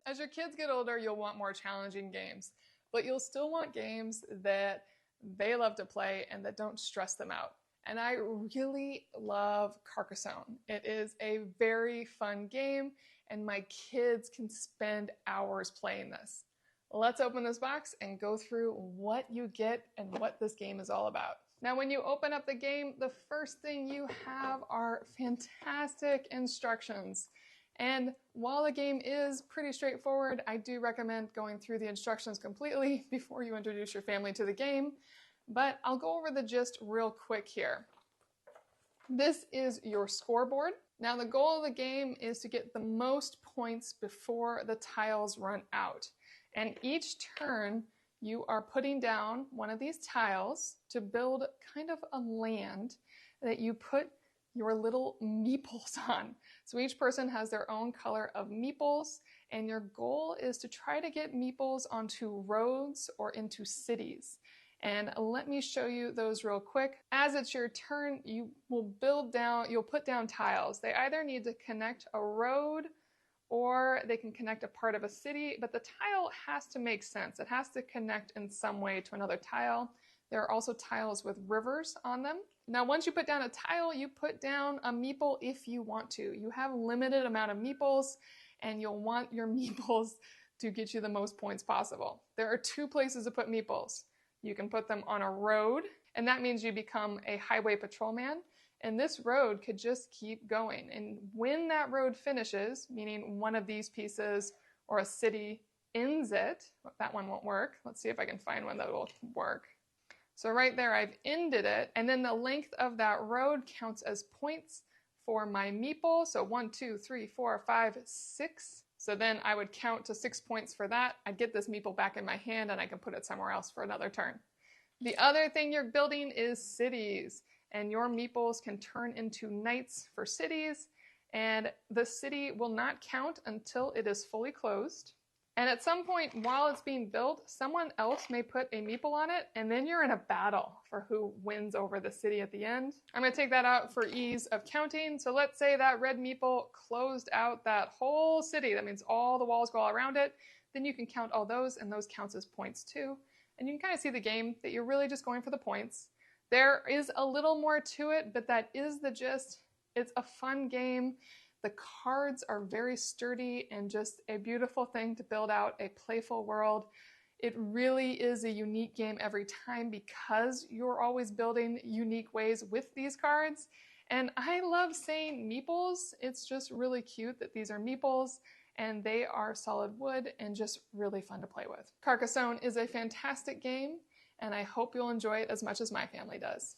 As your kids get older, you'll want more challenging games, but you'll still want games that they love to play and that don't stress them out. And I really love Carcassonne. It is a very fun game, and my kids can spend hours playing this. Let's open this box and go through what you get and what this game is all about. Now, when you open up the game, the first thing you have are fantastic instructions. And while the game is pretty straightforward, I do recommend going through the instructions completely before you introduce your family to the game. But I'll go over the gist real quick here. This is your scoreboard. Now, the goal of the game is to get the most points before the tiles run out. And each turn, you are putting down one of these tiles to build kind of a land that you put your little meeples on. So each person has their own color of meeples, and your goal is to try to get meeples onto roads or into cities. And let me show you those real quick. As it's your turn, you'll put down tiles. They either need to connect a road or they can connect a part of a city, but the tile has to make sense. It has to connect in some way to another tile. There are also tiles with rivers on them. Now, once you put down a tile, you put down a meeple if you want to. You have a limited amount of meeples, and you'll want your meeples to get you the most points possible. There are two places to put meeples. You can put them on a road, and that means you become a highway patrolman. And this road could just keep going. And when that road finishes, meaning one of these pieces or a city ends it, that one won't work. Let's see if I can find one that will work. So right there, I've ended it. And then the length of that road counts as points for my meeple. So 1, 2, 3, 4, 5, 6. So then I would count to 6 points for that. I'd get this meeple back in my hand and I can put it somewhere else for another turn. The other thing you're building is cities. And your meeples can turn into knights for cities, and the city will not count until it is fully closed. And at some point while it's being built, someone else may put a meeple on it, and then you're in a battle for who wins over the city at the end. I'm going to take that out for ease of counting. So let's say that red meeple closed out that whole city. That means all the walls go all around it. Then you can count all those, and those counts as points too. And you can kind of see the game that you're really just going for the points. There is a little more to it, but that is the gist. It's a fun game. The cards are very sturdy and just a beautiful thing to build out a playful world. It really is a unique game every time because you're always building unique ways with these cards. And I love saying meeples. It's just really cute that these are meeples and they are solid wood and just really fun to play with. Carcassonne is a fantastic game, and I hope you'll enjoy it as much as my family does.